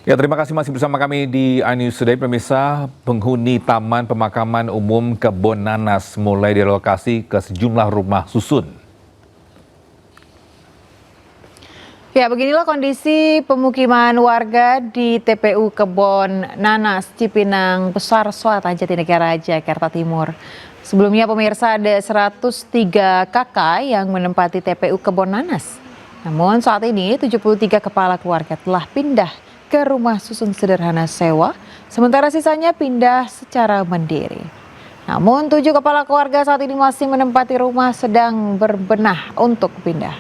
Ya, terima kasih masih bersama kami di iNews Today. Pemirsa, penghuni Taman Pemakaman Umum Kebon Nanas mulai direlokasi ke sejumlah rumah susun. Ya, beginilah kondisi pemukiman warga di TPU Kebon Nanas, Cipinang Besar, Selatan, Jatinegara, Jakarta Timur. Sebelumnya pemirsa ada 103 kakak yang menempati TPU Kebon Nanas. Namun saat ini 73 kepala keluarga telah pindah ke rumah susun sederhana sewa, sementara sisanya pindah secara mandiri. Namun 7 kepala keluarga saat ini masih menempati rumah sedang berbenah untuk pindah.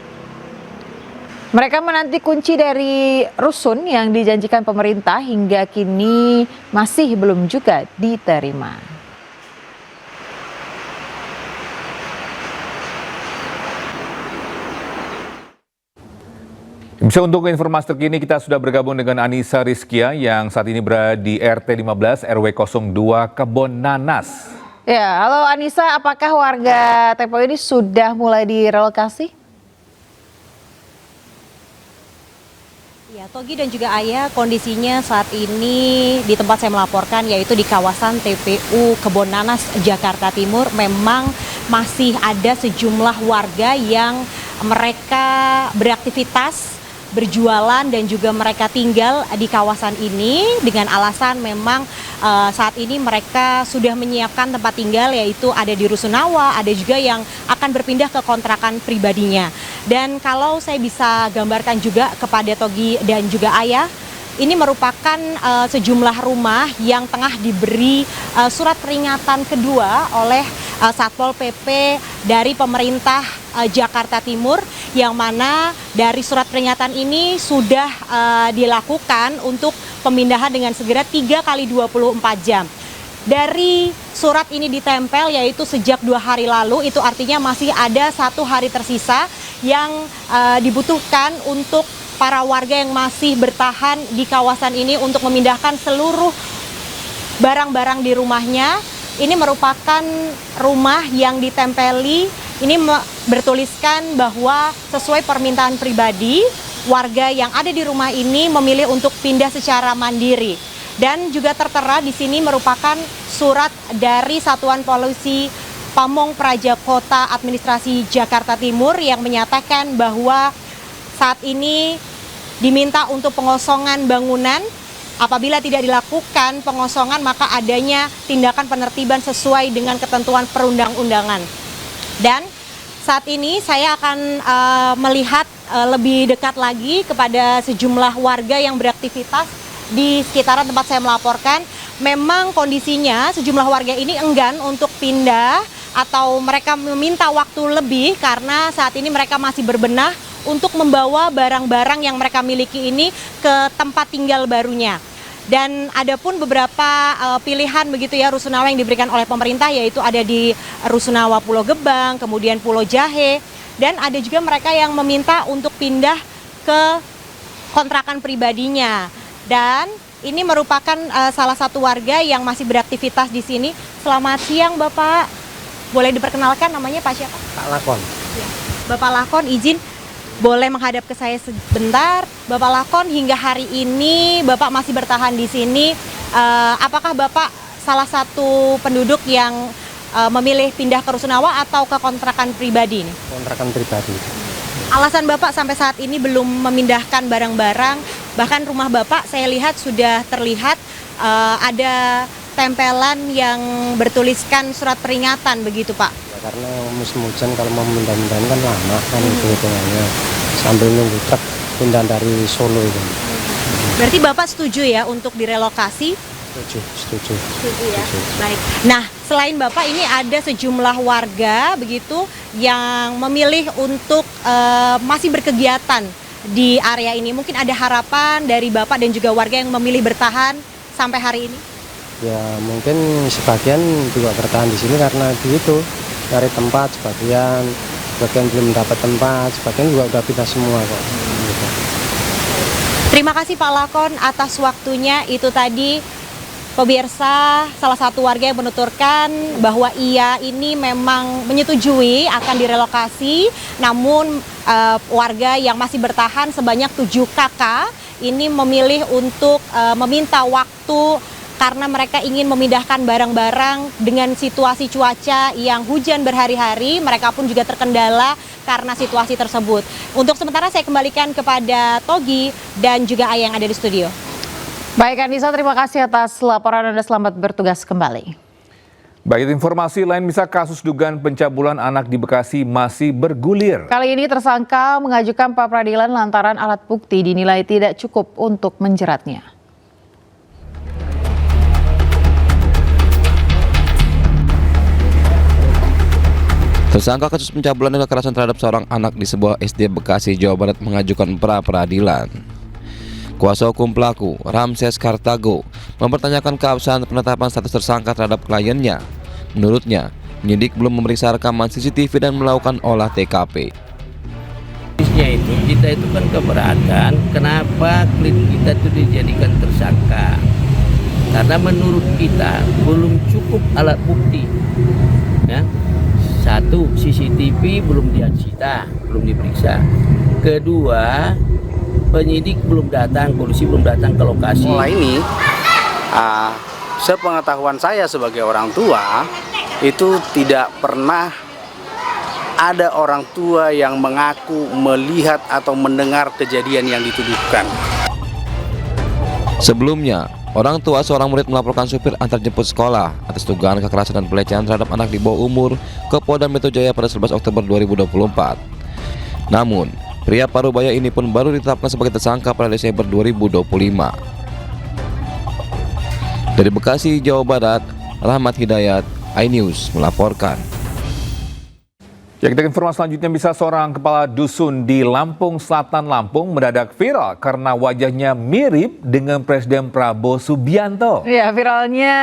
Mereka menanti kunci dari rusun yang dijanjikan pemerintah hingga kini masih belum juga diterima. Bisa untuk informasi terkini kita sudah bergabung dengan Anissa Rizkia yang saat ini berada di RT 15 RW 02 Kebon Nanas. Ya, halo Anissa, apakah warga TPU ini sudah mulai direlokasi? Ya, Togi dan juga Ayah, kondisinya saat ini di tempat saya melaporkan yaitu di kawasan TPU Kebon Nanas, Jakarta Timur, memang masih ada sejumlah warga yang mereka beraktivitas, berjualan dan juga mereka tinggal di kawasan ini dengan alasan memang saat ini mereka sudah menyiapkan tempat tinggal yaitu ada di Rusunawa, ada juga yang akan berpindah ke kontrakan pribadinya. Dan kalau saya bisa gambarkan juga kepada Togi dan juga Ayah, ini merupakan sejumlah rumah yang tengah diberi surat peringatan kedua oleh Satpol PP dari pemerintah Jakarta Timur, yang mana dari surat peringatan ini sudah dilakukan untuk pemindahan dengan segera 3 kali 24 jam. Dari surat ini ditempel yaitu sejak 2 hari lalu, itu artinya masih ada 1 hari tersisa yang dibutuhkan untuk para warga yang masih bertahan di kawasan ini untuk memindahkan seluruh barang-barang di rumahnya. Ini merupakan rumah yang ditempeli, ini bertuliskan bahwa sesuai permintaan pribadi, warga yang ada di rumah ini memilih untuk pindah secara mandiri. Dan juga tertera di sini merupakan surat dari Satuan Polisi Pamong Praja Kota Administrasi Jakarta Timur yang menyatakan bahwa saat ini diminta untuk pengosongan bangunan. Apabila tidak dilakukan pengosongan, maka adanya tindakan penertiban sesuai dengan ketentuan perundang-undangan. Dan saat ini saya akan melihat lebih dekat lagi kepada sejumlah warga yang beraktivitas di sekitaran tempat saya melaporkan. Memang kondisinya sejumlah warga ini enggan untuk pindah atau mereka meminta waktu lebih karena saat ini mereka masih berbenah untuk membawa barang-barang yang mereka miliki ini ke tempat tinggal barunya. Dan ada pun beberapa pilihan begitu ya rusunawa yang diberikan oleh pemerintah, yaitu ada di Rusunawa Pulau Gebang, kemudian Pulau Jahe, dan ada juga mereka yang meminta untuk pindah ke kontrakan pribadinya. Dan ini merupakan salah satu warga yang masih beraktivitas di sini. Selamat siang Bapak, boleh diperkenalkan namanya Pak siapa? Pak Lakon. Ya. Bapak Lakon, izin boleh menghadap ke saya sebentar. Bapak Lakon, hingga hari ini Bapak masih bertahan di sini. Apakah Bapak salah satu penduduk yang memilih pindah ke Rusunawa atau ke kontrakan pribadi ini? Kontrakan pribadi. Alasan Bapak sampai saat ini belum memindahkan barang-barang, bahkan rumah Bapak saya lihat sudah terlihat ada tempelan yang bertuliskan surat peringatan begitu Pak? Ya, karena musim hujan kalau mau pindah-pindahin kan lama kan itu hitungannya. Sambil nunggu truk pindah dari Solo itu. Berarti Bapak setuju ya untuk direlokasi? Setuju. Setuju ya. Baik. Nah, selain Bapak ini ada sejumlah warga begitu yang memilih untuk masih berkegiatan di area ini. Mungkin ada harapan dari Bapak dan juga warga yang memilih bertahan sampai hari ini? Ya mungkin sebagian juga bertahan di sini karena begitu cari tempat, sebagian belum dapat tempat, sebagian juga udah pindah semua kok. Gitu. Terima kasih Pak Lakon atas waktunya. Itu tadi pemirsa salah satu warga yang menuturkan bahwa ia ini memang menyetujui akan direlokasi, namun warga yang masih bertahan sebanyak 7 kakak ini memilih untuk meminta waktu karena mereka ingin memindahkan barang-barang dengan situasi cuaca yang hujan berhari-hari. Mereka pun juga terkendala karena situasi tersebut. Untuk sementara saya kembalikan kepada Togi dan juga Ayah yang ada di studio. Baik Anissa, terima kasih atas laporan Anda, selamat bertugas kembali. Baik, informasi lain, bisa kasus dugaan pencabulan anak di Bekasi masih bergulir. Kali ini tersangka mengajukan pra peradilan lantaran alat bukti dinilai tidak cukup untuk menjeratnya. Tersangka kasus pencabulan dan kekerasan terhadap seorang anak di sebuah SD Bekasi, Jawa Barat mengajukan pra peradilan. Kuasa hukum pelaku, Ramses Kartago, mempertanyakan keabsahan penetapan status tersangka terhadap kliennya. Menurutnya, penyidik belum memeriksa rekaman CCTV dan melakukan olah TKP. Itu kita itu kan keberatan kenapa klien kita itu dijadikan tersangka, karena menurut kita belum cukup alat bukti ya. Satu, CCTV belum disita, belum diperiksa. Kedua, penyidik belum datang, polisi belum datang ke lokasi. Mulai ini, sepengetahuan saya sebagai orang tua, itu tidak pernah ada orang tua yang mengaku melihat atau mendengar kejadian yang dituduhkan. Sebelumnya, orang tua seorang murid melaporkan supir antar jemput sekolah atas dugaan kekerasan dan pelecehan terhadap anak di bawah umur ke Polda Metro Jaya pada 11 Oktober 2024. Namun, pria Parubaya ini pun baru ditetapkan sebagai tersangka pada Desember 2025. Dari Bekasi, Jawa Barat, Rahmat Hidayat, iNews melaporkan. Ya, kita ke informasi selanjutnya, bisa seorang kepala dusun di Lampung Selatan, Lampung mendadak viral karena wajahnya mirip dengan Presiden Prabowo Subianto. Ya, viralnya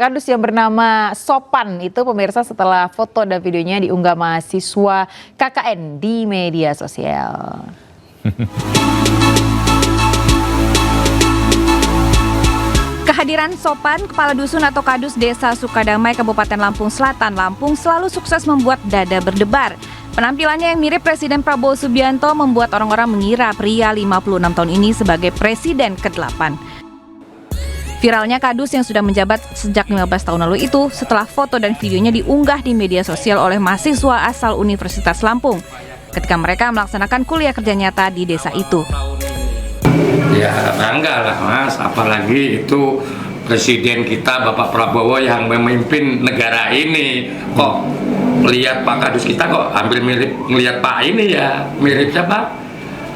kardus yang bernama Sopan itu pemirsa setelah foto dan videonya diunggah mahasiswa KKN di media sosial. Kehadiran Sopan, kepala dusun atau kadus Desa Sukadamai, Kabupaten Lampung Selatan, Lampung, selalu sukses membuat dada berdebar. Penampilannya yang mirip Presiden Prabowo Subianto membuat orang-orang mengira pria 56 tahun ini sebagai Presiden ke-8. Viralnya kadus yang sudah menjabat sejak 15 tahun lalu itu setelah foto dan videonya diunggah di media sosial oleh mahasiswa asal Universitas Lampung ketika mereka melaksanakan kuliah kerja nyata di desa itu. Ya bangga lah Mas, apalagi itu Presiden kita Bapak Prabowo yang memimpin negara ini. Kok lihat Pak Kadus kita kok hampir mirip ngelihat Pak ini ya, mirip siapa?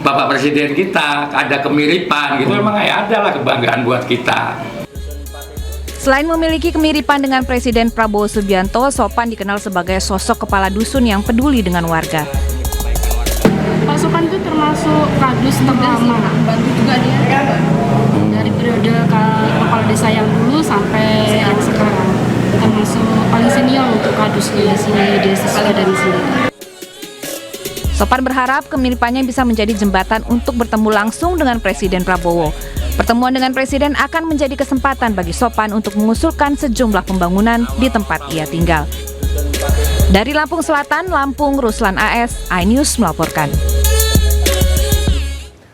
Bapak Presiden kita, ada kemiripan gitu, memang ada lah kebanggaan buat kita. Selain memiliki kemiripan dengan Presiden Prabowo Subianto, Sopan dikenal sebagai sosok kepala dusun yang peduli dengan warga. Pak Sopan itu termasuk kadus terlama, bantu juga dia dari periode kepala desa yang dulu sampai yang sekarang, termasuk paling senior untuk kadus di desa Sukadamai sendiri. Sopan berharap kemiripannya bisa menjadi jembatan untuk bertemu langsung dengan Presiden Prabowo. Pertemuan dengan Presiden akan menjadi kesempatan bagi Sopan untuk mengusulkan sejumlah pembangunan di tempat ia tinggal. Dari Lampung Selatan, Lampung, Ruslan AS, iNews melaporkan.